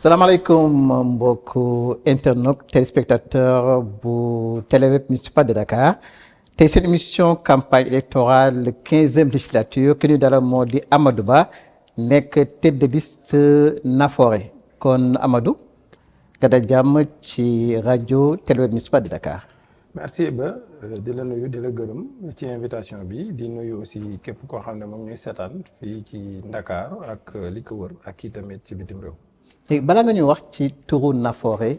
salaamaaleykum mbokku internautes téléspectateurs bu Téléweb municipal de Dakar tey seen émission campagne électorale 15e législature ki ñu dara moo di Amadou Ba nekk tête de liste Nafoore kon Amadou nga da jàmm ci rajo Téléweb municipal de Dakar. merci ba di la nuyu di la gërëm ci invitation bi di nuyu aussi képp koo xam ne moom ñuy seetaan fii ci Dakar ak li ko wër ak kii tamit ci bitim réew. léegi balaa nga ñuy wax ci turu Nafoore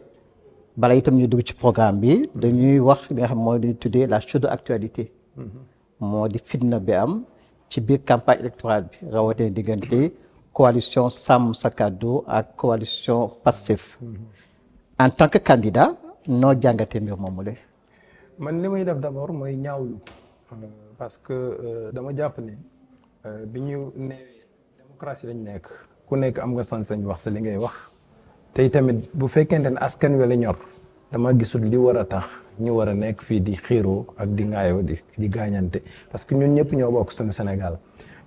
bala itam ñu dugg ci programme bi dañuy wax li nga xam mooy li ñu tuddee la chaude actualité. moo di fitna bi am ci biir campagne électorale bi rawatina diggante coalition Sàmm Sa Kàddu ak coalition Pastef. En tant que candidat noo jàngatee mbir moomu la. man li may def d'abord mooy ñaawlu parce que dama jàpp ne bi ñu neewee démocratie lañ nekk. ku nekk am nga sañ-sañ wax sa li ngay wax tey tamit bu fekkente ne askan wi la ñor dama gisul li war a tax ñu war a nekk fii di xiiroo ak di ngaayoo di gaañante parce que ñun ñëpp ñoo bokk suñu Sénégal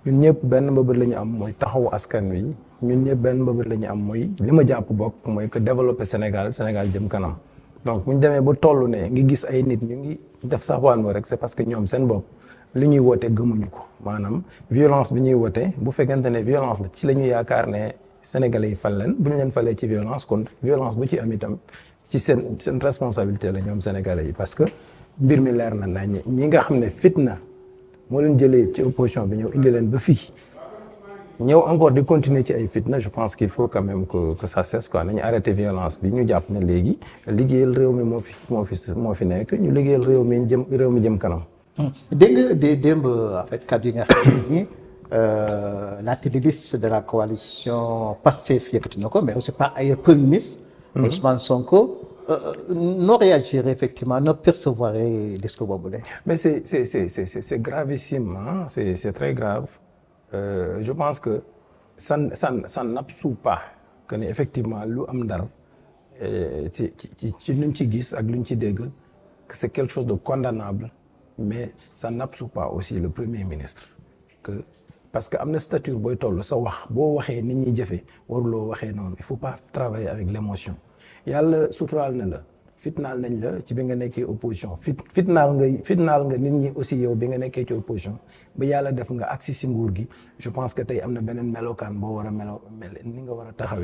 ñun ñëpp benn mbëbët la ñu am mooy taxawu askan wi ñun ñëpp benn mbëbët la ñu am mooy li ma jàpp bokk mooy que développer Sénégal jëm kanam donc bu ñu demee ba toll ne ngi gis ay nit ñu ngi def sax waan rek c'est parce que ñoom seen bopp li ñuy woote gëmuñu ko maanaam violence bi ñuy woote bu fekkente ne violence la ci la ñu yaakaar ne sénégalais yi fal leen bu ñu leen falee ci violence kon violence bu ci am itam ci seen responsabilité la ñoom sénégalais yi parce que mbir mi leer na nañ ñi nga xam ne fitna moo leen jëlee ci opposition bi ñëw indi leen ba fii ñëw encore di continuer ci ay fitna je pense qu'il faut quand même que ça cesse quoi nañu arrêter violence bi ñu jàpp ne léegi liggéeyal réew mi moo fi nekk ñu liggéeyal réew mi jëm kanam. dégg nga démb en fait kàddu yi nga xam ni la tête de liste de la coalition Pastef yëkkati na ko mais aussi par ailleurs premier ministre Ousmane Sonko noo réagir effectivement noo percevoir discours boobu la. mais c'est gravissime hein? c'est très grave je pense que ça n'absout pas que ne effectivement lu am ndar ci luñ ci gis ak luñ ci dégg que c'est quelque chose de condamnable. mais ça n'absout pas aussi le premier ministre parce que am na stature booy toll sa wax boo waxee nit ñi jëfe waruloo waxee noonu il faut pas travailler avec l'émotion yàlla suturaal na la fitnaal nañ la ci bi nga nekkee opposition fitnaal nga nit ñi aussi yow bi nga nekkee ci opposition ba yàlla def nga agsi si nguur gi je pense que tey am na beneen melokaan boo war a mel ni nga war a taxaw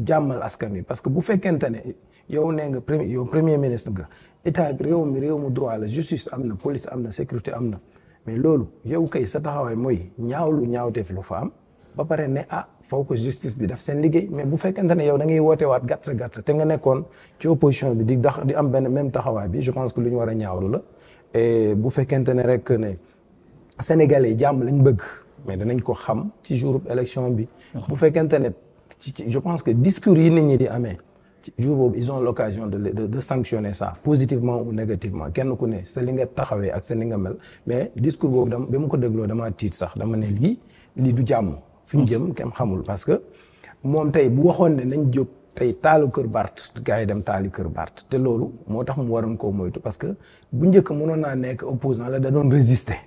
jàmmal askan wi parce que bu fekkente ne yow nee nga premier ministre nga état bi réew mu droit la justice am na police am na sécurité am na mais loolu yow kay sa taxawaay mooy ñaawteef lu fa am ba pare ne faw ko justice bi def seen liggéey mais bu fekkente ne yow da ngay woote waat gàtt sa te nga nekkoon ci opposition bi di am benn même taxawaay bi je pense que lu ñu war a ñaawlu la et bu fekkente ne rek ne Sénégalais yi jàmm lañ bëgg mais danañ ko xam ci jour élection bi bu fekkente ne je pense que discours yi nit ñi di amee jour boobu ils ont l'occasion de sanctionner ça positivement ou négativement kenn ku ne sa li nga taxawee ak sa li nga mel mais discours boobu ba mu ko dégloo dama tiit sax dama ne lii du jàmm fi ñu jëm kenn xamul parce que moom tey bu waxoon ne nañ jóg tey taalu kër Bart gars yi dem taali kër Bart te loolu moo tax mu waroon koo moytu parce que bu njëkk mënoon naa nekk opposant la da doon résister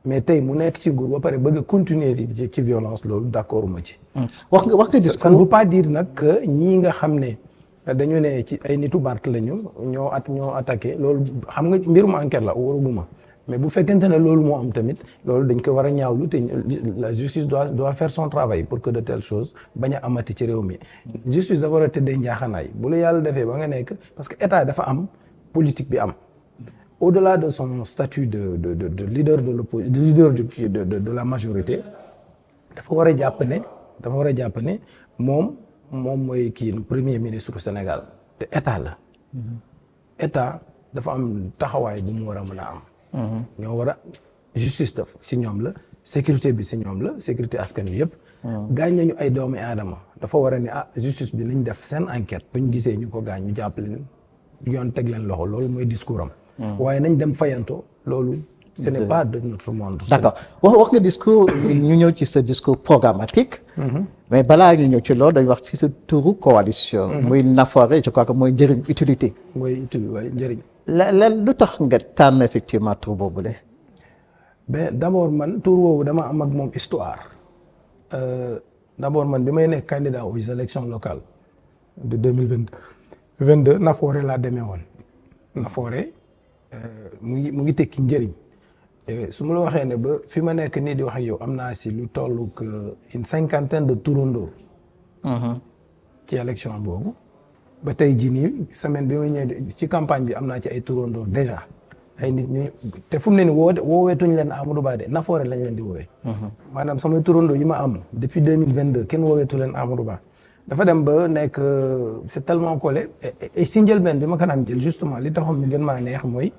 mais tey mu nekk ci nguur ba pare bëgg a continuer ci violence loolu d'accord ma ci. wax nga discours ça ne veut pas dire nag que ñii nga xam ne dañu ne ci ay nitu Bart lañu ñoo attaqué loolu xam nga mbirum enquête la waruguma mais bu fekkente ne loolu moo am tamit loolu dañ ko war a ñaawlu te la justice doit faire son travail pour que de telles choses bañ a amati ci réew mi. justice dafa war a tëddee njaaxanaay bu la yàlla defee ba nga nekk parce que état dafa am politique bi am. Au-delà de son statut de leader de la majorité dafa war a jàpp ne moom mooy kii premier ministre du Sénégal te état la. état dafa am taxawaay bu mu war a mën a am. ñoo war a justice daf si ñoom la sécurité bi si ñoom la sécurité askan wi yëpp. gaañ nañu ay doomi aadama dafa war a ne justice bi nañ def seen enquête bu ñu gisee ñu ko gaañ ñu jàpp leen yoon teg leen loxo loolu mooy discours am. waaye nañ dem fayanto loolu ce n'est pas de notre monde. D'accord wax nga discours ñu ñëw ci sa discours programmatique. mais balaa ñu ñëw ci loolu dañ wax ci sa turu coalition. muy Nafoore je crois que mooy njëriñ utilité. waaye njëriñ. lu tax nga tànn effectivement tur boobu la. ben d'abord man tur boobu dama am ak moom histoire d'abord man bi may nekk candidat aux élections locales de 2022 Nafoore laa demee woon Nafoore mu ngi tekki njëriñ su ma la waxee ne ba fi ma nekk nii di wax ak yow am naa si lu toll que une 50aine de turandoor ci élection boobu ba tey jii nii semaine bi ma ñëwee ci campagne bi am naa ci ay turandoor déjà ay nit ñu te fu mu ne nii wooweetuñ leen Amadou Ba de Nafoore lañ leen di woowee. maanaam samay turandoo yi ma am depuis 2022 kenn wooweetu leen Amadou Ba dafa dem ba nekk c'est tellement collé et si njëlbeen bi ma ko daan jël justement li taxoon mu gën maa neex mooy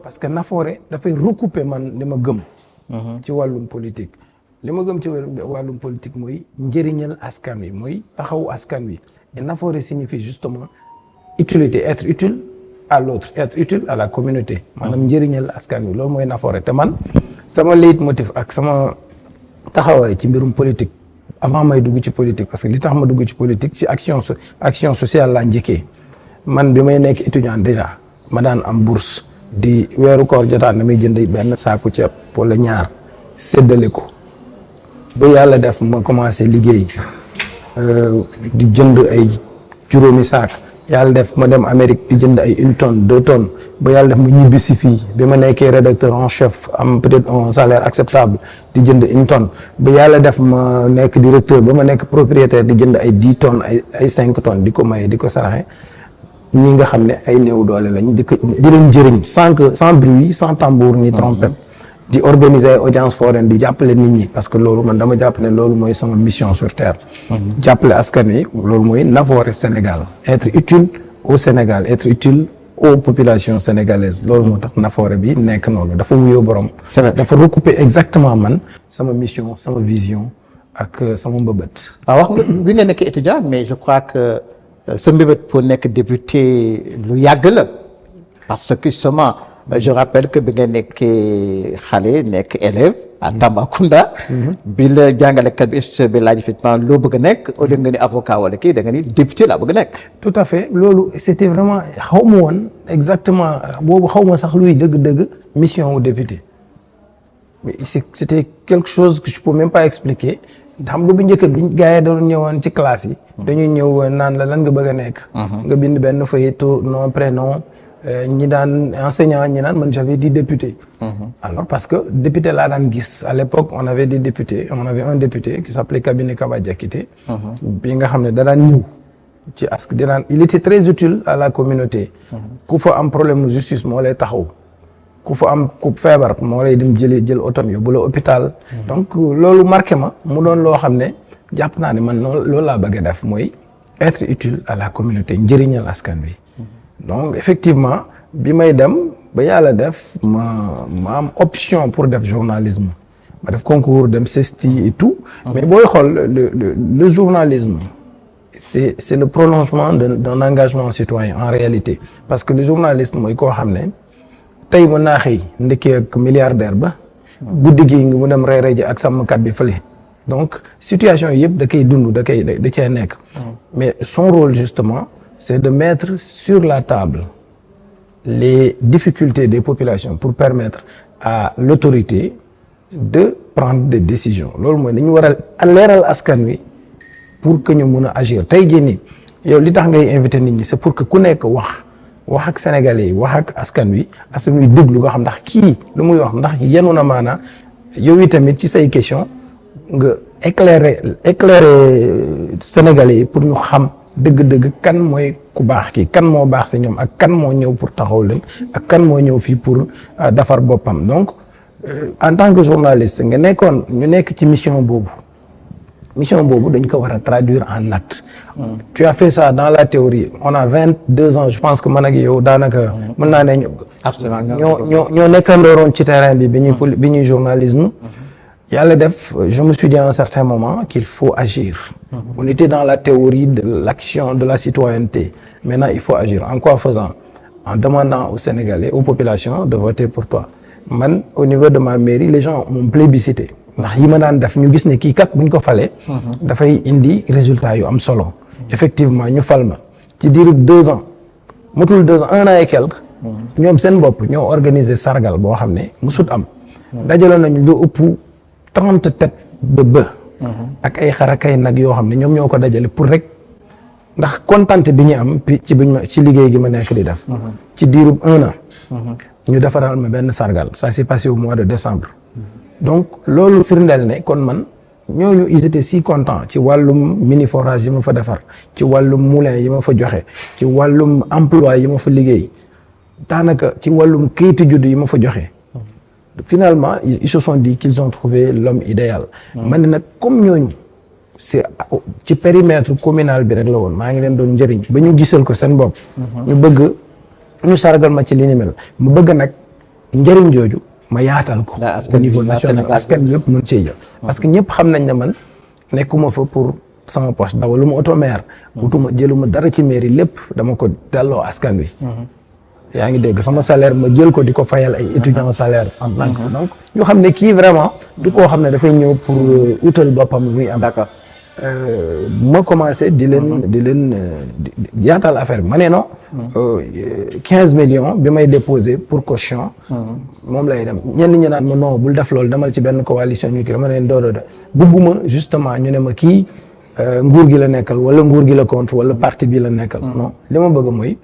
parce que Nafoore dafay recouper man li ma gëm. ci wàllum politique. li ma gëm ci wàllum politique mooy njëriñal askan wi mooy taxawu askan wi et Nafoore signifie justement utilité être utile à l'autre être utile à la communauté maanaam njëriñal askan wi loolu mooy Nafoore te man sama leitmotiv ak sama taxawaay ci mbirum politique avant may dugg ci politique parce que li tax ma dugg ci politique ci action sociale laa njëkkee man bi may nekk étudiant déjà ma daan am bourse di weeru koor jotaan damay jënd benn saaku ceeb wala ñaar séddale ko ba yàlla def ma commencé liggéey di jënd ay juróomi saak yàlla def ma dem Amérique di jënd ay 1 tonne 2 tonnes ba yàlla def ma ñibbi si fii bi ma nekkee rédacteur en chef am peut-être un salaire acceptable di jënd 1 tonne ba yàlla def ma nekk directeur ba ma nekk propriétaire di jënd ay 10 tonnes ay 5 tonnes di ko maye di ko saraxe ñi nga xam ne ay néew doole lañ di leen jëriñ sans bruit sans tambour ni trompette di organiser audience foraine di jàppale nit ñi parce que loolu man dama jàpp ne loolu mooy sama mission sur terre. jàppale askan wi loolu mooy Nafoore Sénégal être utile au Sénégal être utile aux populations sénégalaises loolu moo tax Nafoore bi nekk noonu dafa wuyoo borom. dafa recouper exactement man sama mission sama vision ak sama mbëbët. waaw wax nga bi nga nekk étudiant mais je crois que sa mbëbët pour nekk député lu yàgg la parce que justement. Je rappelle que bi nga nekkee xale nekk élève à Tambacounda. bi la jàngalekat bi institut bi laaj effectivement loo bëgg a nekk au lieu nga ni avocat wala kii da nga ni député laa bëgg a nekk. tout à fait loolu c'était vraiment xaw ma woon exactement boobu xaw ma sax luy dëgg-dëgg mission wu député mais c'était quelque chose que je peux même pas expliquer xam nga bu njëkk bi gars yi doon ñëwoon ci classe yi. dañuy ñëw naan la lan nga bëgg a nekk. nga bind benn feuille tur nom prénom. ñi daan enseignant ñi naan man j'avais dit député. Alors parce que député laa daan gis à l'époque on avait des députés on avait un député qui s'appelait Cabinet Kaba Diakité. bi nga xam ne da daan ñëw ci ask di daan il était très utile à la communauté. ku fa am problème justice moo lay taxaw ku fa am ku feebar moo lay dem jël otom yóbbu la hôpital. donc loolu marqué ma mu doon loo xam ne jàpp naa ne man loolu laa bëgg a def mooy être utile à la communauté njëriñal askan wi. donc effectivement bi may dem ba yàlla def ma am option pour def journalisme ma def concours dem CESTI et tout. mais booy xool le journalisme c'est le prolongement d'un engagement citoyen en réalité parce que le journaliste mooy koo xam ne tey mën naa xëy ndekki ak milliardaire ba guddi gi mu dem reere ji ak sàmmkat bi fële donc situation yëpp da koy dund da cee nekk. mais son rôle justement c'est de mettre sur la table les difficultés des populations pour permettre à l'autorité de prendre des décisions loolu mooy dañu war a leeral askan wi pour que ñu mun a agir tey jii nii yow li tax ngay invité nit ñi c'est pour que ku nekk wax ak sénégalais yi wax ak askan wi déglu nga xam ndax kii lu muy wax ndax yenu na maanaa yow yi tamit ci say question nga éclairer sénégalais yi pour ñu xam dëgg-dëgg kan mooy ku baax kii kan moo baax si ñoom ak kan moo ñëw pour taxaw leen ak kan moo ñëw fii pour defar boppam donc en tant que journaliste ñu nekk ci mission boobu dañ ko war a traduire en acte. Tu as fait ça dans la théorie on a 22 ans je pense que man ak yow daanaka mën naa ne ñoo nekkandooroon ci terrain bi bi ñuy journalisme. Yàlla def je me suis dit à un certain moment qu'il faut agir. On était dans la théorie de l'action de la citoyenneté maintenant il faut agir en quoi faisant en demandant aux Sénégalais aux populations de voter pour toi man au niveau de ma mairie les gens m'ont plébiscité ndax yi ma daan def ñu gis ne kii kat buñ ko falee dafay indi résultat yu am solo effectivement ñu fal ma ci diirub 2 ans motul 2 ans 1 an et quelque ñoom seen bopp ñoo organiser sargal boo xam ne musut am dajaloon nañu lu ëpp 30 têtes de bœuf ak ay xar ak ay nag yoo xam ne ñoom ñoo ko dajale pour rek ndax kontante bi ñu am ci liggéey gi ma nekk di def. ci diirub 1 an. ñu defaral ma benn sargal ça s'est passé au mois de décembre. donc loolu firndeel ne kon man ñooñu ils étaient si contents ci wàllum mini forage yi ma fa defar ci wàllum moulin yi ma fa joxe ci wàllum emploi yi ma fa liggéey daanaka ci wàllum kayitu juddu yi ma fa joxe. finalement ils se sont dit qu'ils ont trouvé l'homme idéal. man ne nag comme ñooñu c'est ci périmètre communal bi rek la woon maa ngi leen doon njëriñ ba ñu gisal ko seen bopp. ñu bëgg ñu sargal ma ci li ni mel mu bëgg nag njëriñ jooju ma yaatal ko. au niveau national askan bi yëpp mën cee jël. parce que ñëpp xam nañ ne man nekkuma fa pour sama poche dawaluma auto maire. jëluma dara ci mairie lépp dama ko delloo askan wi. yaa ngi dégg sama salaire ma jël ko di ko fayal ay étudiants salaire en tant que donc ñu xam ne kii vraiment du koo xam ne dafay ñëw pour utal boppam muy am. d'accord ma commencé di leen yaatal affaire bi ma ne non 15 millions bi may déposé pour caution moom lay dem ñenn ñi naan ma non bul def loolu demal ci benn coalition ñu kii dama ne doodo da bugguma justement ñu ne ma kii nguur gi la nekkal wala nguur gi la contre wala parti bi la nekkal non li ma bëgg mooy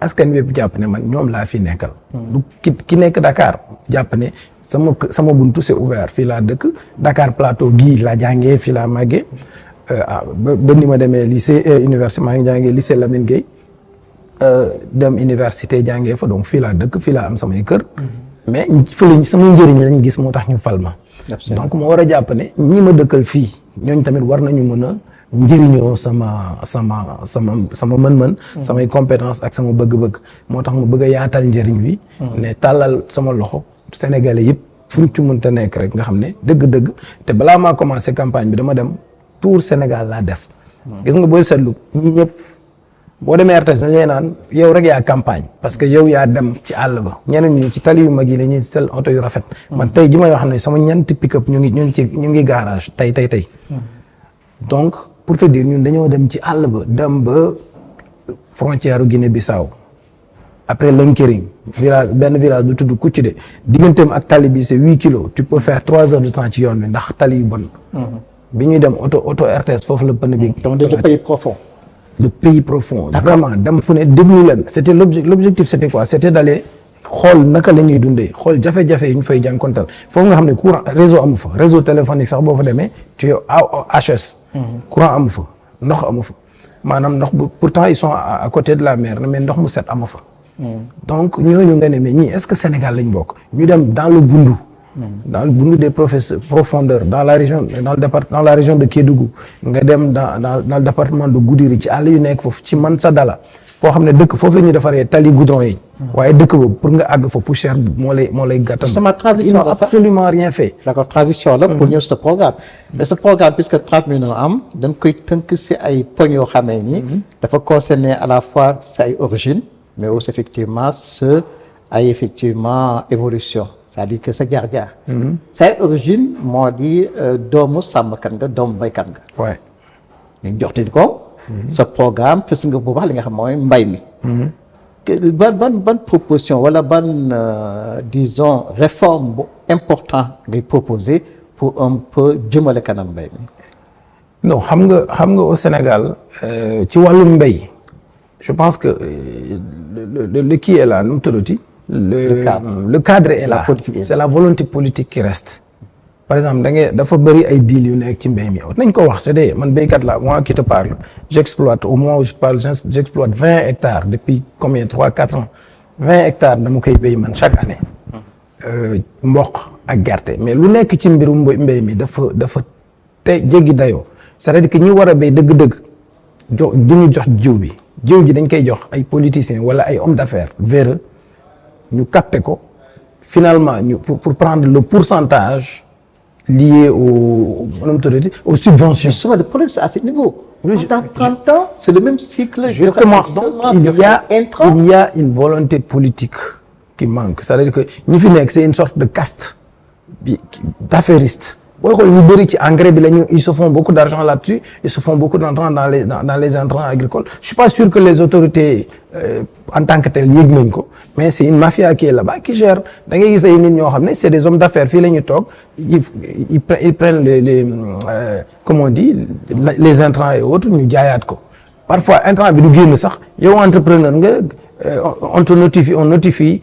askan bi jàpp ne man ñoom laa fi nekkal. du ki nekk Dakar jàpp ne sama buntu c'est ouvert fii laa dëkk Dakar Plateau gii laa jàngee fii laa màggee ba ni ma demee lycée université maa ngi jàngee lycée Lamine Gueye dem université jàngee fa donc fii laa dëkk fii laa am samay kër. mais fële sama njëriñ lañ gis moo tax ñu fal ma. donc moo war a jàpp ne ñi ma dëkkal fii ñooñ tamit war nañu mën a. njëriñoo sama mën-mën samay compétence ak sama bëgg-bëgg moo tax mu bëgg a yaatal njëriñ bi ne tàllal sama loxo sénégalais yëpp fuñ ci mënta nekk rek nga xam ne dëgg-dëgg te balaa maa commencé campagne bi dama dem tour Sénégal laa def gis nga booy seetlu ñi ñëpp boo demee RTS dañ lay naan yow rek yaa campagne parce que yow yaa dem ci àll ba ñeneen ñi ci tali yu mag yi la ñuy sel oto yu rafet man tey ji may wax ne sama ñeenti pick-up ñu ngi garage tey donc pour te dire ñun dañoo dem ci àll ba dem ba frontière Guinée-Bissau après Lenkerim benn village bu tudd Kouthidé digganteem ak tali bi c'est 8 kilos tu peux faire 3 heures de temps ci yoon bi ndax tali yu bon. bi ñuy dem auto RTS foofu la pneu bi. donc de pays profond. de pays profond. vraiment dem fu ne déglu leen. c'était l'objectif c'était quoi c'était d'aller xool naka la ñuy dundee xool jafe-jafe yi ñu fay jànkonteel foofu nga xam ne courant réseau amu fa réseau téléphonique sax boo fa demee tu es HS. courant amu fa ndox amu fa maanaam ndox bu pourtant ils sont à côté de la mer mais ndox mu set amu fa. donc ñooñu nga ne mais ñii est-ce que Sénégal lañ bokk ñu dem dans le Bundu. dans le Bundu des profondeurs dans la région dans la région de Kédougou nga dem dans le département de Goudiri ci àll yu nekk foofu ci Mansadala foo xam ne dëkk foofu la ñuy defaree tali goudron yi. waaye dëkk boobu pour nga àgg fa poussière moo lay gàttal. sama transition ils n'ont absolument rien fait. d'accord transition la pour ñëw sa programme. mais ce programme puisque 30 minutes am dañ koy tënk si ay poñ yoo xamee ni. dafa concerner à la fois sa ay origine mais aussi effectivement évolution c'est-à-dire que sa jaar-jaar. sa ay origine moo di doomu sàmmkat nga doomu baykat nga. waay ñu joxti ko. sa programme fës nga bu baax li nga xam mooy mbay mi. ban proposition wala ban disons réforme bu important ngay proposer pour un peu jëmale kanam mbay mi. non xam nga au Sénégal ci wàllum mbay je pense que le qui est là nu mu tuddati. le cadre est là. C'est la volonté politique qui reste. par exemple dafa bëri ay deal yu nekk ci mbéy mi nañ ko wax te de man béykat la moi qui te parle j'exploite au moment où je parle j'exploite 20 hectares depuis combien 3-4 ans 20 hectares dama koy béy man chaque année mboq ak gerte mais lu nekk ci mbirum mbéy mi dafa te jéggi dayoo c'est-à-dire que ñi war a béy dëgg-dëgg duñu jox jiw ji dañ koy jox ay politiciens wala ay hommes d'affaires véreux ñu capter ko finalement pour prendre le pourcentage lié aux subventions. Justement, le problème, c'est à ce niveau. Pendant 30 ans, c'est le même cycle. Justement, donc, il y a une volonté politique qui manque. C'est-à-dire que ñi fi nekk, c'est une sorte de caste d'affairiste booy xool ñu bëri ci engrais bi ils se font beaucoup d'argent là-dessus, ils se font beaucoup d'argent dans les intrants agricoles. Je suis pas sûr que les autorités en tant que telles yëg nañ ko, mais c'est une mafia qui est là-bas qui gère. Da ngay gis ay nit ñoo xam ne c'est des hommes d'affaires fii la ñu toog ils prennent les comment on dit les intrants et autres ñu jaayaat ko. Parfois intrant bi du génn sax yow entrepreneur nga on notifie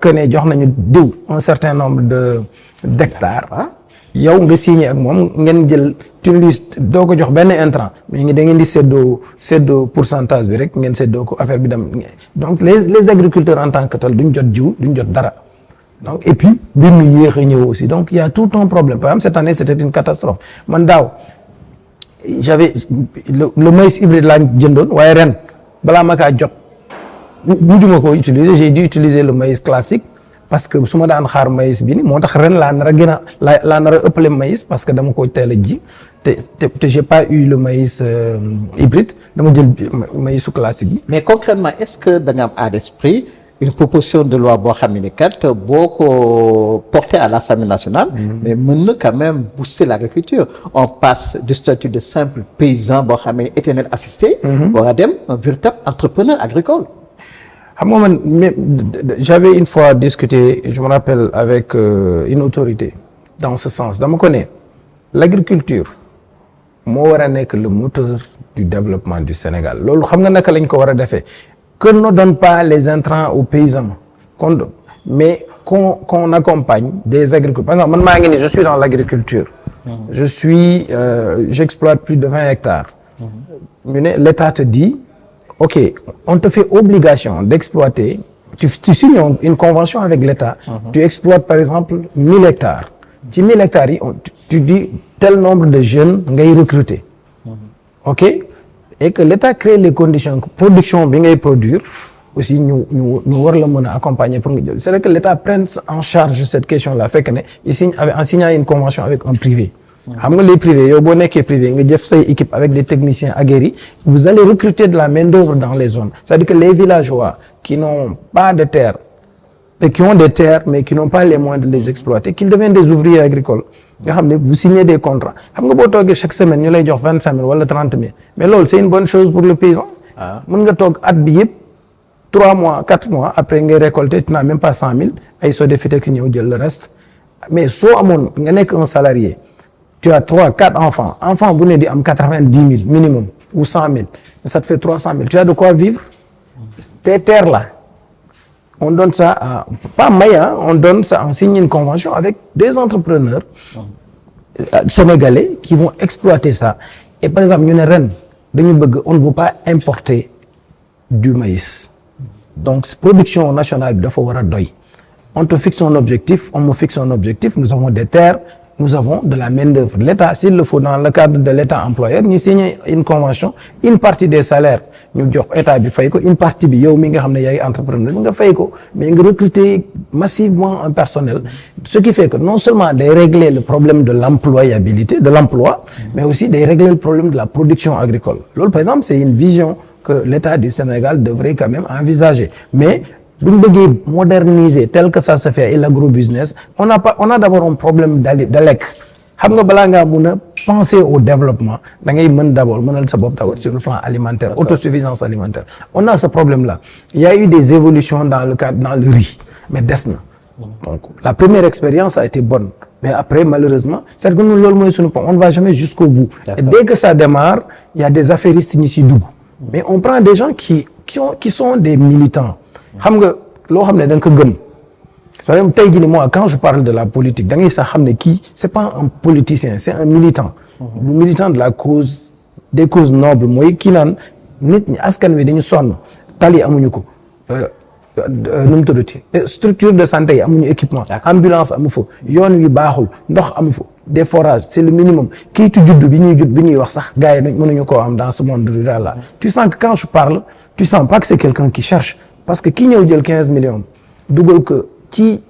que ne jox nañu diw un certain nombre d'hectares. yow nga signé ak moom ngeen jël utilisé doo ko jox benn intrant mais da ngeen di séddoo pourcentage bi rek ngeen séddoo ko affaire bi dem. Donc les agriculteurs en tant que tel duñ jot jiw duñ jot dara. Donc et puis mbir mi yéex a ñëw aussi donc il y a tout un problème. Par exemple cette année c'était une catastrophe man daaw j'avais le maïs hybride laa jëndoon waaye ren balaa ma kaa jot mujjuma ko utiliser, j'ai dû utiliser le maïs classique parce que su ma daan xaar maïs bi ni moo tax ren laa nar a ëppale maïs parce que dama ko teel a ji te j'ai pas eu le maïs hybride, dama jël maïsu classique bi. Mais concrètement est-ce que da nga am à l'esprit une proposition de loi boo xam ne kat boo ko porté à l'Assemblée nationale, mais mën na quand même booster l'agriculture. On passe du statut de simple paysan boo xam ne éternel assisté war a dem un véritable entrepreneur agricole. xam nga man j'avais une fois discuté, je me rappelle, avec une autorité dans ce sens. Dama ko ne l'agriculture moo war a nekk le moteur du développement du Sénégal. Loolu xam nga naka lañ ko war a defee. Que ne donne pas les intrants aux paysans, mais qu'on accompagne des agriculteurs. Par exemple, man maa ngi nii je suis dans l'agriculture. J'exploite plus de 20 hectares. ñu ne l'État te dit OK, on te fait obligation d'exploiter, tu signes une convention avec l'État, tu exploites par exemple 1000 hectares. Ci 1000 hectares yi tu dis tel nombre de jeunes ngay recruter. OK? Et que l'État crée les conditions que production bi ngay produire aussi ñu war la mën a accompagner pour nga jël. C'est vrai que l'État prenne en charge cette question-là fekk ne en signant une convention avec un privé. Xam nga les privés yow boo nekkee privé nga jëf say équipe avec des techniciens aguerris, vous allez recruter de la main-d'œuvre dans les zones. C'est-à-dire que les villageois qui n'ont pas de terre et qui ont des terres mais qui n'ont pas les moyens de les exploiter, qu'ils deviennent des ouvriers agricoles. nga xam ne vous signez des contrats xam nga boo toogee chaque semaine ñu lay jox 25 000 wala 30 000 mais loolu c'est une bonne chose pour le paysan. mën nga toog at bi yëpp 3 mois 4 mois après ngay récolter tu n'as même pas 100 000 ay Sodefitex ñëw jël le reste mais soo amoon nga nekk un salarié tu as 3 4 enfant bu ne di am 90 000 minimum ou 100 000 ça te fait 300 000 tu as de quoi vivre. Tes terres là on donne ça à pas Maya, on donne ça, on signe une convention avec des entrepreneurs sénégalais qui vont exploiter ça. Et par exemple ñu ne ren dañu bëgg on ne veut pas importer du maïs. Donc production nationale bi dafa war a doy. On te fixe un objectif, on me fixe un objectif, nous avons des terres, nous avons de la main-d'œuvre. L'État, s'il le faut, dans le cadre de l'État employeur, ñu signe une convention, une partie des salaires ñu jox état bi fay ko, une partie bi yow mi nga xam ne yaay entrepreneur nga fay ko, mais nga recruter massivement un personnel, ce qui fait que non seulement day régler le problème de l'employabilité, de l'emploi, mais aussi day régler le problème de la production agricole. Loolu par exemple, c'est une vision que l'État du Sénégal devrait quand même envisager. Mais bu ñu bëggee moderniser tel que ça se fait et l'agrobusiness, on a d'abord un problème de lekk. Xam nga balaa ngaa mun a penser au développement da ngay mën d'abord mënal sa bopp d'abord sur le plan alimentaire, autosuffisance alimentaire. On a ce problème-là. Il y a eu des évolutions dans le riz, mais des na. Donc la première expérience a été bonne, mais après malheureusement c'est que loolu mooy suñu point, on ne va jamais jusqu'au bout. Et dès que ça démarre, il y a des affairistes ñi ci dugg. Mais on prend des gens qui sont des militants. Xam nga loo xam ne da nga ko gëm. Par exemple tey jii moi quand je parle de la politique da ngay sax xam ne kii c'est pas un politicien, c'est un militant. Le militant de la cause, des causes nobles mooy kii naan nit ñi askan wi dañu sonn tali amuñu ko. Nu mu tuddati structure de santé yi amuñu équipement, ambulance amu fa, yoon wi baaxul, ndox amu fa, des forages, c'est le minimum. Kayitu juddu bi ñuy wax sax gars yi mënuñu koo am dans ce monde rural là. Tu sens que quand je parle, tu sens pas que c'est quelqu'un qui cherche, parce que ki ñëw jël 15 millions dugal ko ci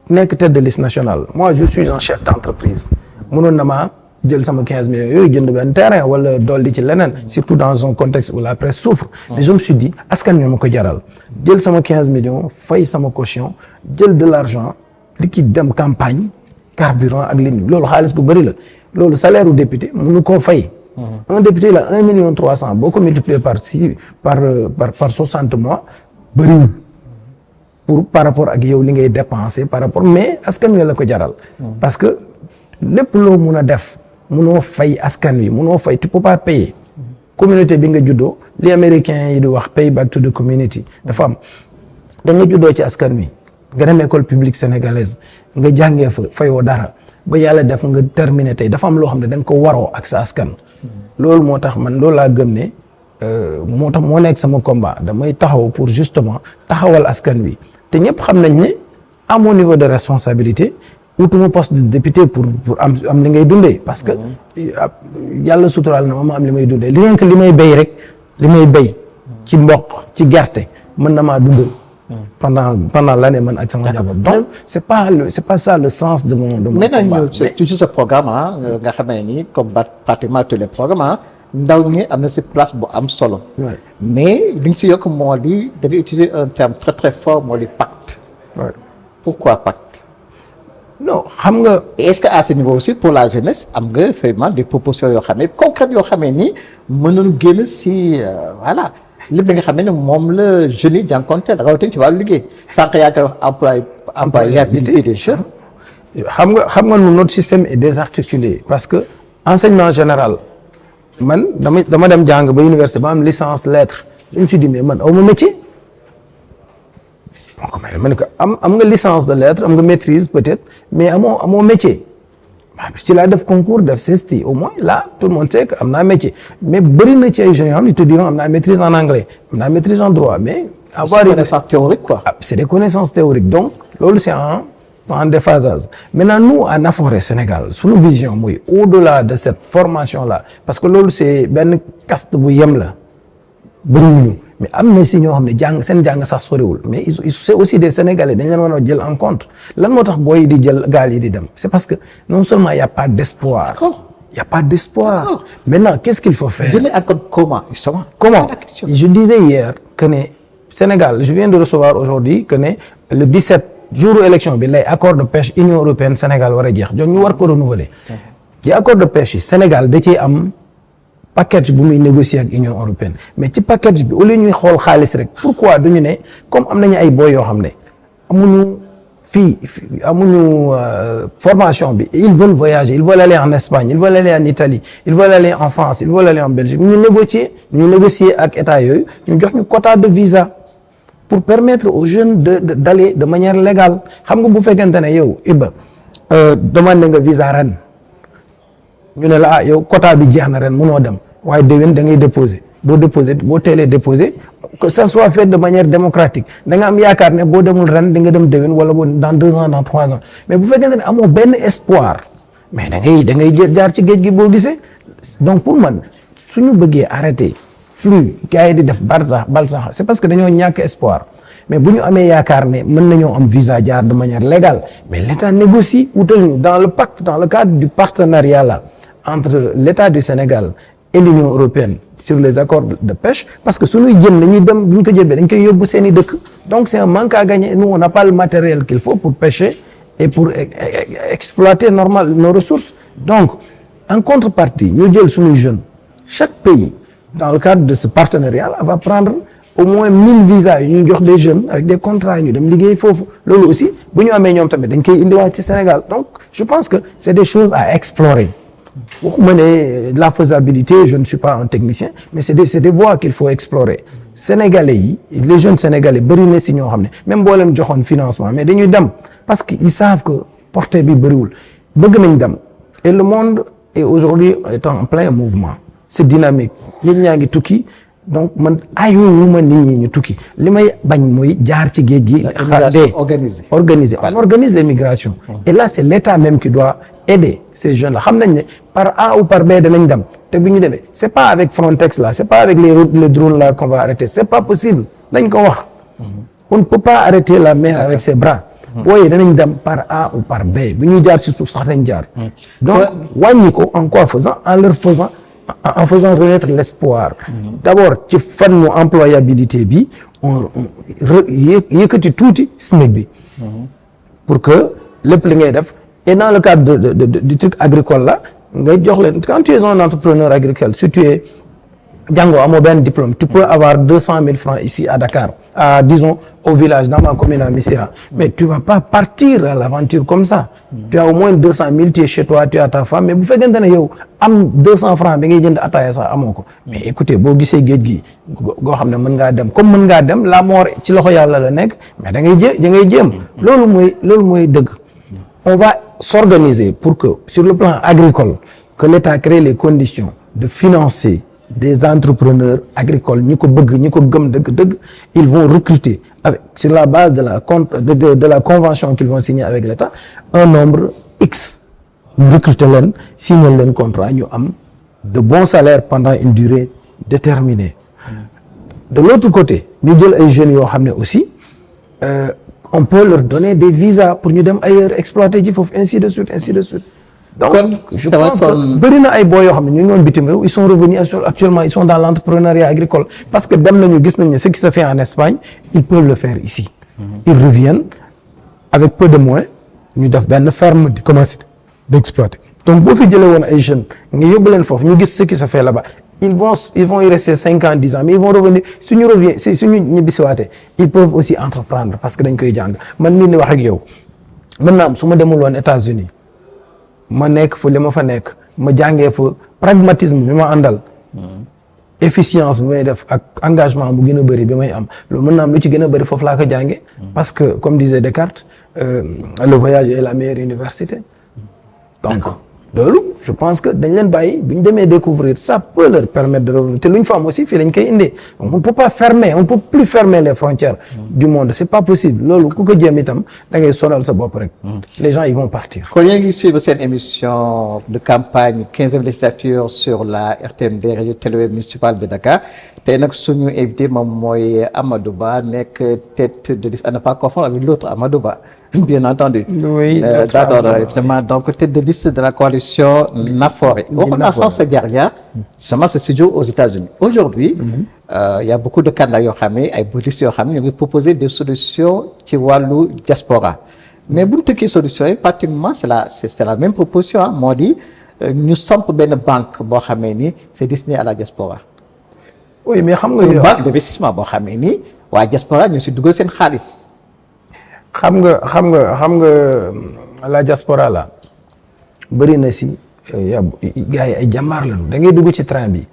nekk tête de liste nationale. Moi je suis un chef d'entreprise, mënoon na ma jël sama 15 millions yooyu jënd benn terrain wala dolli ci leneen, surtout dans un contexte où la presse souffre. Mais je me suis dit askan ñoo ma ko jaral jël sama 15 millions fay sama caution jël de l'argent li ki dem campagne carburant ak li loolu xaalis gu bëri la loolu salaire u député mënu koo fay. Un député là 1,3 million boo ko multiplier par 60 mois bëriwul. Par rapport ak yow li ngay dépenser par rapport mais askan wi la ko jaral. parce que lépp loo mun a def munoo fay askan wi munoo fay tu peux pas payer. communauté bi nga juddoo li américains yi di wax pay back to the community dafa am da nga juddoo ci askan wi nga dem école publique sénégalaise nga jàngee fa fayoo dara ba yàlla def nga terminé tey dafa am loo xam ne da nga ko waroo ak sa askan. loolu moo tax man loolu laa gëm ne moo tax moo nekk sama combat damay taxaw pour justement taxawal askan wi te ñëpp xam nañ ne à mon niveau de responsabilité wutuma poste de député pour am li ngay dundee parce que yàlla suturaal na ma am li may dundee rien que li may béy rek li may béy ci mboq ci gerte mën na maa dundal pendant l'année man ak sama njaboot donc c'est pas ça le sens de mon maintenant toujours ce programme nga xamee ni comme pratiquement tous les programmes ndaw ñi am na si place bu am solo mais li nga si yokk moo di da nga utiliser un terme très très fort moo di pacte pourquoi pacte non xam nga est-ce que à ce niveau aussi pour la jeunesse am nga vraiment des propositions yoo xam ne concrètes yoo xamee ni mënoon génn si voilà lépp li nga xam ne moom la jeunes yi jànkonteel rawatina ci wàllu liggéey sànq yaa koy wax employabilité des jeunes. xam nga notre système est désarticulé parce que enseignement général man dama dem jàng ba université ba am licence lettres je me suis dit mais man aw ma métier donc ma ne ko am nga licence de lettres am nga maîtrise peut-être mais amoo métier. ci laa def concours def CESTI au moins là tout le monde sait que am naa métier mais bëri na ci ay jeunes yoo xam ne te diront am naa maîtrise en anglais am naa maîtrise en droit mais avoir des connaissances théoriques quoi. C'est des connaissances théoriques donc loolu c'est en déphasage maintenant nous à Nafoore Sénégal suñu vision mooy au-delà de cette formation là parce que loolu c'est benn caste bu yem la bëriwuñu mais am na si ñoo xam ne seen jàng sax soriwul mais c'est aussi des Sénégalais dañ leen war a jël en compte lan moo tax booy di jël gaal yi di dem c'est parce que non seulement il y a pas d'espoir. D'accord. Il y a pas d'espoir. D'accord. Maintenant qu'est-ce qu'il faut faire? Jëlee en compte comment? Je disais hier que ne Sénégal je viens de recevoir aujourd'hui que ne le 17 jour élection bi lay accord de pêche Union européenne Sénégal war a jeex ñu war ko renouveler. ci accord de pêche yi Sénégal da ciy am. package bu muy négocier ak Union européenne mais ci package bi au lieu ñuy xool xaalis rek pourquoi duñu ne comme am nañu ay boy yoo xam ne amuñu formation bi ils veulent voyager ils veulent aller en Espagne ils veulent aller en Italie ils veulent aller en France ils veulent aller en Belgique ñu négocier ak état yooyu ñu jox ñu quota de visa pour permettre aux jeunes d'aller de manière légale xam nga bu fekkente ne yow Iba demandé nga visa ren ñu ne la yow quota bi jeex na ren mënoo dem waaye déwén da ngay boo teelee déposer que ça soit fait de manière démocratique da nga am yaakaar ne boo demul ren di nga dem déwén wala dans 2 ans dans 3 ans mais bu fekkente ne amoo benn espoir mais da ngay jaar ci géej gi boo gisee donc pour man suñu bëggee arrêter flux gars yi di def balsax c'est parce que dañoo ñàkk espoir mais bu ñu amee yaakaar ne mën nañoo am visa jaar de manière légale mais l'État négocie wutal ñu dans le cadre du partenariat là entre l'État du Sénégal et l'Union européenne sur les accords de pêche parce que suñuy jën dañuy dem bu ñu ko jëbee dañ koy yóbbu seen i dëkk donc c'est un manque à gagner nous on n'a pas le matériel qu'il faut pour pêcher et pour exploiter nos ressources donc en contrepartie ñu jël suñuy jeunes chaque pays dans le cadre de ce partenariat là va prendre au moins 1000 visas yu ñu jox des jeunes avec des contrats ñu dem liggéey foofu loolu aussi bu ñu amee ñoom tamit dañ koy indiwaat ci Sénégal donc je pense que c'est des choses à explorer waxuma ne la faisabilité je ne suis pas un technicien mais c'est des voies qu'il faut explorer Sénégalais yi les jeunes Sénégalais bëri na si ñoo xam ne même boo leen joxoon financement mais dañuy dem parce que ils savent que portée bi bëriwul bëgg nañ dem et le monde est aujourd'hui étant en plein mouvement c'est dynamique nit ñaa ngi tukki donc man ayuwuma nit ñi ñu tukki li may bañ mooy jaar ci géej gi. Organiser. On organise les migrations. Et là c'est l'État même qui doit aider ces jeunes là xam nañ ne par A ou par B danañ dem te bu ñu demee c'est pas avec Frontex là c'est pas avec les drones là qu'on va arrêter c'est pas possible dañ ko wax. On ne peut pas arrêter la mer avec ses bras. booyee danañ dem par A ou par B bu ñuy jaar ci suuf sax dañ jaar. donc wàññi ko en quoi faisant en faisant renaître l'espoir. D'abord ci fànnu employabilité bi on yëkkati tuuti SMIC bi. pour que lépp li ngay def Et dans le cadre du truc agricole là, quand tu es un entrepreneur agricole, si tu es Django, amoo benn diplôme, tu peux avoir 200 000 francs ici à Dakar, disons au village, dans ma commune à Missirah. Mais tu vas pas partir à l'aventure comme ça. Tu as au moins 200 000, tu es chez toi, tu as ta femme, mais bu fekkente ne yow am 200 francs bi ngay jënd ataaya sax amoo ko. Mais écoutez, boo gisee géej gi goo xam ne mën ngaa dem comme mën ngaa dem la mort ci loxo yàlla la nekk, mais da ngay jéem. Loolu mooy dëgg. On va s'organiser pour que sur le plan agricole, que l'État crée les conditions de financer des entrepreneurs agricoles ñi ko bëgg ñi ko gëm dëgg ils vont recruter sur la base de la convention qu'ils vont signer avec l'État un nombre X ñu recruter leen signer leen contrat ñu am de bons salaires pendant une durée déterminée. De l'autre côté ñu jël ay jeunes yoo xam ne aussi on peut leur donner des visas pour ñu dem ailleurs exploiter ji foofu ainsi de suite. Donc je pense que bëri na ay boy yoo xam ne ñu ngi woon bitim réew ils sont revenus actuellement ils sont dans l'entrepreneuriat agricole parce que dem nañu gis nañ ne ce qui se fait en Espagne ils peuvent le faire ici. Ils reviennent avec peu de moyens ñu def benn ferme di commencer d'exploiter. Donc boo fi jëlee woon ay jeunes nga yóbbu leen foofu ñu gis ce qui se fait là-bas ils vont y rester 5 ans 10 ans mais ils vont revenir suñu ñibbisiwaatee ils peuvent aussi entreprendre parce que dañ koy jàng man mii ni wax ak yow maintenant su ma demul woon États-Unis ma nekk fa li ma fa nekk ma jàngee fa pragmatisme bi ma àndal efficience bi may def ak engagement bu gën a bëri bi may am loolu mën naa am lu ci gën a bëri foofu laa ko jàngee parce que comme disait Descartes le voyage est la meilleure université donc loolu je pense que dañ leen bàyyi bu ñu demee découvrir ça peut leur permettre de revenir te lu ñu fa am aussi fii lañ koy indi on ne peut pas fermer on peut plus fermer les frontières du monde c'est pas possible loolu ku ko jéem itam da ngay sonal sa bopp rek les gens ils vont partir. kon yéen ngi suivre seen émission de campagne 15e législature sur la RTMD radio télé municipale de Dakar tey nag suñu invité moom mooy Amadou Ba nekk tête de liste à ne pas confondre avec l'autre Amadou Ba bien entendu. Oui, d'accord évidemment donc tête de liste de la coalition Nafoore. waxoon naa sans se guerrière justement ce studio aux États-Unis aujourd'hui il y a beaucoup de candidats yoo xam ne ay politistes yoo xam ne ñu ngi proposer des solutions ci wàllu diaspora mais bu ñu tëkkee solutions yi pratiquement c'est la même proposition moo di ñu samp benn banque boo xamee ni c'est destiné à la diaspora. oui mais xam nga banque d'investissement boo xamee ni waa diaspora ñu si dugal seen xaalis. xam nga la diaspora la bëri na si gars yi ay jàmbaar lañu da ngay dugg ci train bi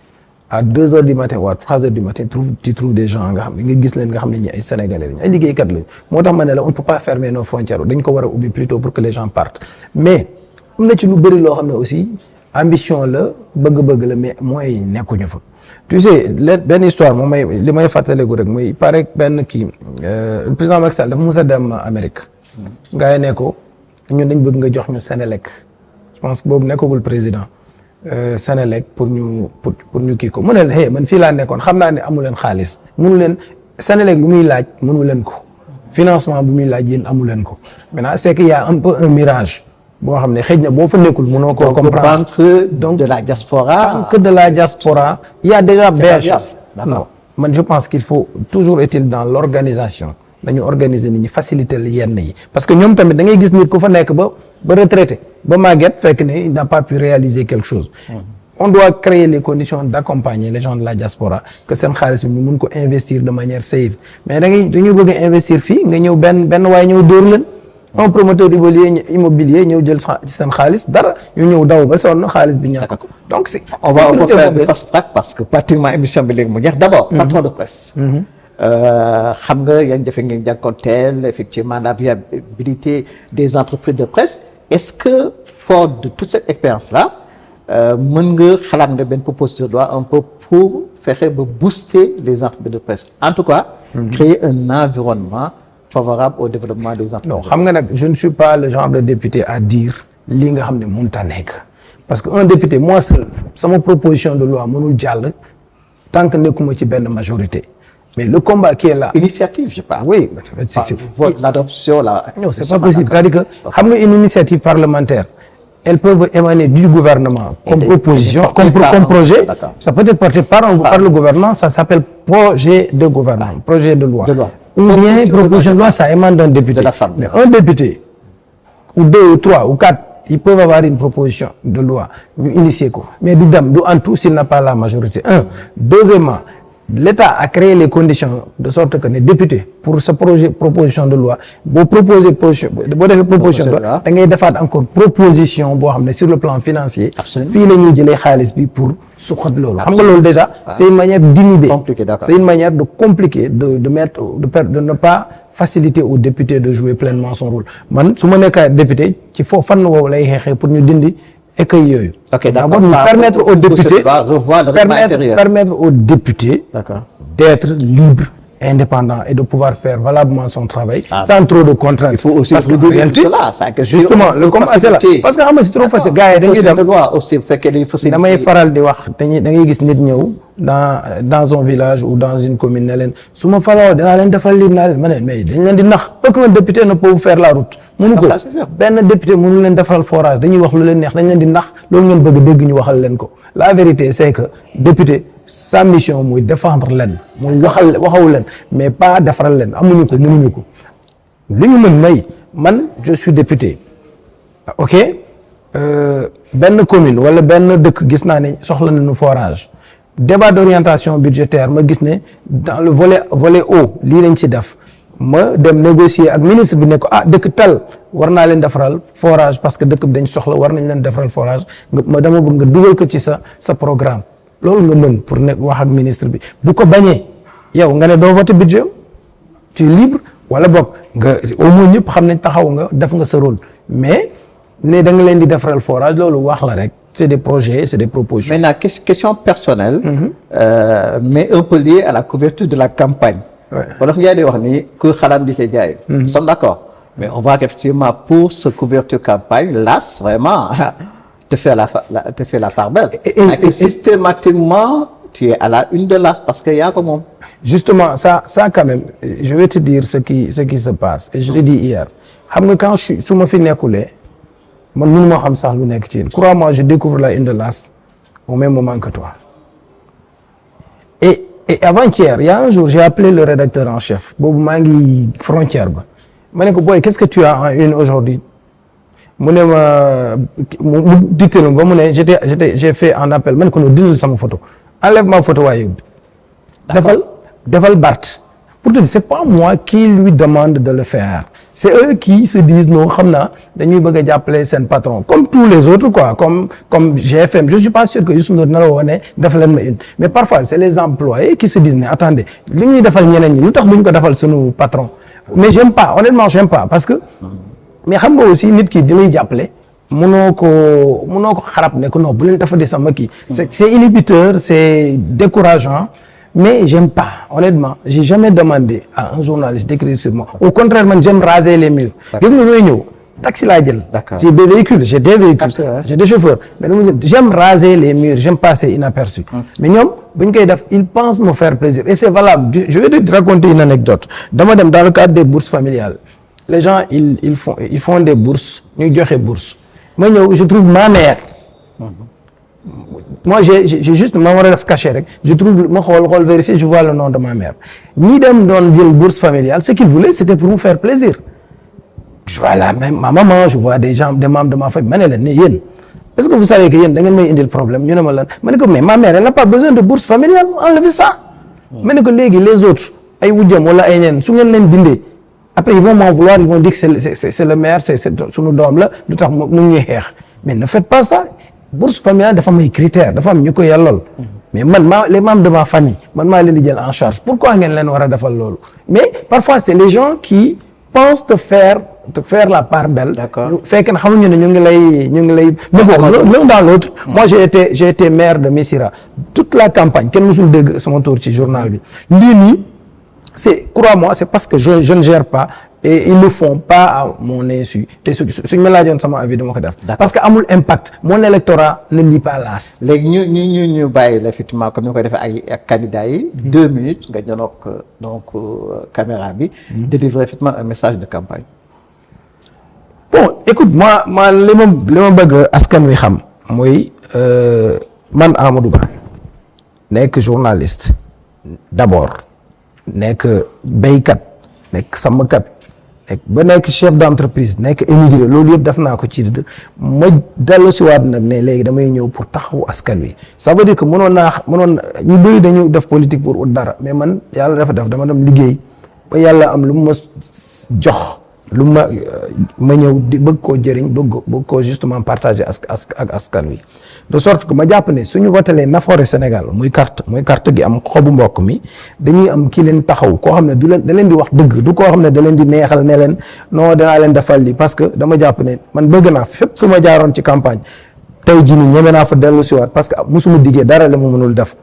à 2 heures du matin ou à 3 heures du matin tu trouves des gens nga gis leen nga xam ne ñi ay sénégalais lañu ay liggéeykat lañu moo tax ma ne la on ne peut pas fermer nos frontières dañ ko war a ubbi plutôt pour que les gens partent mais am na ci lu bëri loo xam ne aussi ambition la bëgg-bëgg la mais mooy nekkuñu fa. tu sais benn histoire moom li may fàttaliku rek mooy pare benn kii le président Macky Sall dafa mos a dem Amérique. gars yi ne ko ñun dañ bëgg nga jox ñu Sénélec je pense que boobu nekkagul président Sénélec pour ñu kii ko mu ne leen man fii laa nekkoon xam naa ne amu leen xaalis mënu leen Sénélec lu muy laaj mënu leen ko financement bu muy laaj yéen amu leen ko maintenant c'est qu'il y a un peu un mirage. boo xam ne xëy na boo fa nekkul mënoo koo comprendre donc de la diaspora. banque de la diaspora il y a déjà BHS. non man je pense qu'il faut toujours est-il dans l'organisation dañu organiser nit ñi faciliter yenn yi parce que ñoom tamit da ngay gis nit ku fa nekk ba retraité ba màgget fekk ne il n'a pas pu réaliser quelque chose. On doit créer les conditions d'accompagner les gens de la diaspora que seen xaalis bi ñu mun ko investir de manière safe mais dañu bëgg a investir fii nga ñëw benn waaye ñëw dóor leen. un promoteur immobilier ñëw jël seen xaalis dara ñu ñëw daw ba sonn xaalis bi ñàkk ko donc c'est on va faire de fast track parce que pratiquement émission bi léegi mu jeex d'abord patron de presse xam nga yan jafe ngeen jànkonteel effectivement la viabilité des entreprises de presse est-ce que fort de toute cette expérience là mën nga xalaat nga benn proposition de loi un peu pour fexe ba booster les entreprises de presse en tout cas créer un environnement favorable au développement des entreprises. non xam nga nag je ne suis pas le genre de député à dire li nga xam ne mënut a nekk parce que un député moi seul sama proposition de loi mënul jàll tant que nekkuma ci benn majorité mais le combat qui est là. initiative je parle. oui l'adoption là. non c'est pas possible c'est-à-dire que xam nga une initiative parlementaire elles peuvent émaner du gouvernement comme proposition comme projet ça peut être porté par le gouvernement ça s'appelle projet de gouvernement projet de loi. ou bien proposition de loi ça émane d'un député mais un député ou 2 ou 3 ou 4 ils peuvent avoir une proposition de loi ñu initier ko mais du dem du en tout s'il n'a pas la majorité deuxièmement l'État a créé les conditions de sorte que les députés pour ce proposition de loi boo defee proposition de loi da ngay defaat encore proposition boo xam ne sur le plan financier fii la ñuy jëlee xaalis bi pour suqat loolu xam nga loolu déjà c'est une manière d'inhiber c'est une manière de compliquer de mettre de ne pas faciliter aux députés de jouer pleinement son rôle man su ma nekkaa député ci foofu fan woowu lay xeexee pour ñu dindi écueil yooyu. Ok, d'accord. Permettre aux députés revoir le règlement intérieur. Permettre aux députés d'être libres, indépendants et de pouvoir faire valablement son travail sans trop de contraintes. Il faut aussi parce qu'en réalité, justement, le comme c'est là parce que xam nga c'est trop facile gars yi dañuy dem aussi bu fekkee dañuy facilité. damay faral di wax da ngay gis nit ñëw dans un village ou dans une commune ne leen su ma faloo dinaa leen defal lii naa leen ma ne mais dañ leen di nax aucun député ne peut faire la route. mënu ko benn député mënu leen defaral forage dañuy wax lu leen neex dañ leen di nax loolu ngeen bëgg dégg ñu waxal leen ko la vérité c'est que député sa mission mooy défendre leen mooy waxawu leen mais pas defaral leen amuñu ko mënuñu ko li ñu mën may man je suis député ok benn commune wala benn dëkk gis naa ne soxla nañu forage débat d'orientation budgétaire ma gis ne dans le volet eau lii lañ ci def ma dem négocier ak ministre bi ne ko dëkk tal war naa leen defaral forage parce que dëkk bi dañ soxla war nañ leen defaral forage ma dama bëgg nga dugal ko ci sa programme loolu nga mën pour ne wax ak ministre bi bu ko bañee yow nga ne doo voter budget tu es libre wala boog nga au moins ñëpp xam nañ taxaw nga def nga sa rôle mais ne da nga leen di defaral forage loolu wax la rek c'est des projets c'est des propositions. Maintenant question personnelle mais un peu liée à la couverture de la campagne. wolof Ndiaye di wax ni ku xalam di see jaay. Nous sommes d'accord mais on voit qu'effectivement pour ce couverture campagne l'AS vraiment te fait la part belle. Et systématiquement tu es à la une de l'AS parce que yaa ko moom. Justement ça quand même je vais te dire ce qui se passe et je l'ai dit hier xam nga quand su ma fi nekkulee man mënu ma xam sax lu nekk ci yéen crois-moi je découvre la une de l'AS au même moment que toi et avant-hier il y a un jour j'ai appelé le rédacteur en chef boobu maa ngi frontière ba ma ne ko boy qu'est-ce que tu as en une aujourd'hui mu ne ma mu dicté ba mu ne j'ai fait un appel ma ne ko no dindal sama photo enlève ma photo waaye yóbbu defal Bart pour te dire c'est pas moi qui lui demande de le faire c'est eux qui se disent non xam naa dañuy bëgg a jàppale seen patron comme tous les autres quoi comme GFM je suis pas sûr que Youssou Ndour na la woone def leen ma une mais parfois c'est les employés qui se disent ne attendez li ñuy defal ñeneen ñi lu tax duñ ko defal sunu patron mais j'aime pas honnêtement j'aime pas parce que mais xam nga aussi nit ki di lay jàppale mënoo ko xarab ne ko non bu leen dafa di sama kii c'est inhibiteur c'est décourageant mais j'aime pas honnêtement j'ai jamais demandé à un journaliste d'écrire sur moi au contraire man j'aime raser les murs gis nga ñooy ñëw taxi laa jël j'ai des véhicules j'ai des chauffeurs mais j'aime raser les murs j'aime passer inaperçu mais ñoom bu ñu koy def ils pensent me faire plaisir et c'est valable je vais te raconter une anecdote dama dem dans le cadre des bourses familiales les gens ils font des bourses ñuy joxe bourse ma ñëw je trouve ma mère moi j'ai juste ma war a def cachet rek je trouve ma xool vérifier je vois le nom de ma mère ñi dem doon jël bourse familiale ce qu'ils voulaient c'était pour me faire plaisir je vois ma maman je vois des membres de ma famille ma ne leen ne yéen est-ce que vous savez que yéen da ngeen may indil problème ñu ne ma lan ma ne ko mais ma mère elle n'a pas besoin de bourse familiale enlevez ça ma ne ko léegi les autres ay wujjam wala ay ñeen su ngeen leen dindee après ils vont m'en vouloir ils vont dire que c'est le maire c'est sunu doom la lu tax mu ñuy xeex mais ne faites pas ça bourse familiale dafa am ay critères dafa am ñu ko yellool mais les membres de ma famille man maa leen di jël en charge pourquoi ngeen leen war a defal loolu mais parfois c'est les gens qui pensent te faire la part belle fekk na xamuñu ne ñu ngi lay mais bon l'un dans l'autre moi j'ai été maire de Missirah toute la campagne kenn musul dégg sama tour ci journal bi lii nii crois-moi c'est parce que je ne gère pas et ils le font pas à mon insu te suñ ma laajoon sama avis dama ko def parce que amul impact mon électorat ne lit pas l'AS léegi ñu bàyyi la effectivement comme ni koy defee ak candidats yi 2 minutes nga janook donc caméra bi délivrer effectivement un message de campagne bon écoute moi li ma bëgg askan wi xam mooy man Amadou Ba nekk journaliste d'abord nekk béykat nekk sàmmkat ba nekk chef d'entreprise nekk émigré loolu yëpp def naa ko ci ma dellu si waat nag ne léegi damay ñëw pour taxawu askan wi ça veut dire que mënoon ñu bëri dañu def politique pour ut dara mais man yàlla dafa def dama dem liggéey ba yàlla am lu ma jox lu ma ñëw di bëgg koo jëriñ bëgg koo justement partager ak askan wi de sorte que ma jàpp ne suñu votelee Nafoore Sénégal muy carte gi am xobu mbokk mi dañuy am kii leen taxaw koo xam ne da leen di wax dëgg du koo xam ne da leen di neexal ne leen non danaa leen defal li parce que dama jàpp ne man bëgg naa fépp fu ma jaaroon ci campagne tey jii nii ñeme naa fa dellu si waat parce que musuma diggee dara la ma mënul def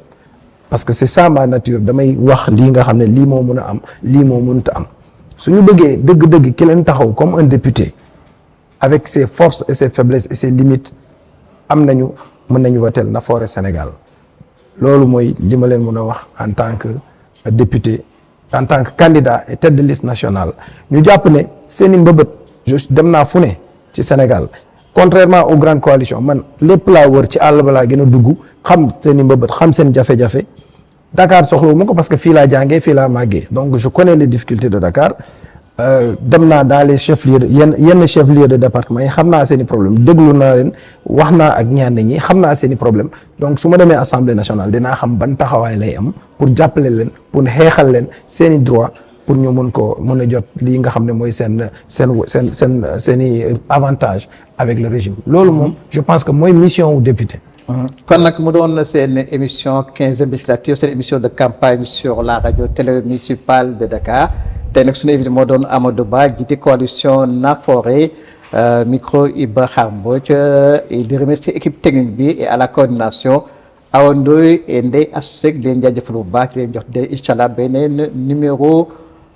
parce que c'est ça ma nature damay wax lii nga xam ne lii moo mën a am lii moo mënut a am su ñu bëggee dëgg-dëgg ki leen taxaw comme un député avec ses forces et ses faiblesses et ses limites mën nañu voter Nafoore Sénégal loolu mooy li ma leen mën a wax en tant que député en tant que candidat et tête de liste nationale ñu jàpp ne seen i mbëbët dem naa fu ne ci Sénégal contrairement aux grandes coalitions man lépp laa wër ci àll ba laa gën a dugg xam seen i mbëbët xam seen jafe-jafe Dakar soxla mu ko parce que fii laa jàngee fii laa màggee donc je connais les difficultés de Dakar dem naa dans les chefs-lieux yenn chefs-lieux de département yi xam naa seen i problème déglu naa leen wax naa ak ñenn ñi xam naa seen i problème donc su ma demee assemblée nationale dinaa xam ban taxawaay lay am pour jàppale leen pour xeexal leen seen i droit pour ñu mën a jot lii nga xam ne mooy seen i avantage avec le régime loolu moom je pense que mooy mission wu député. kon nag mu doon seen émission 15e législature seen émission de campagne sur la radio télé municipale de Dakar tey nag suñu invité moo doon Amadou Ba jiite coalition Nafoore micro Iba Khar Mbodj et di remercier équipe technique bi et à la coordination Awa Ndoye et Ndeye Assou Seck di leen jaajëfal bu baax di leen jox de incha allah beneen numéro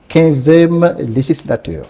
15e législature.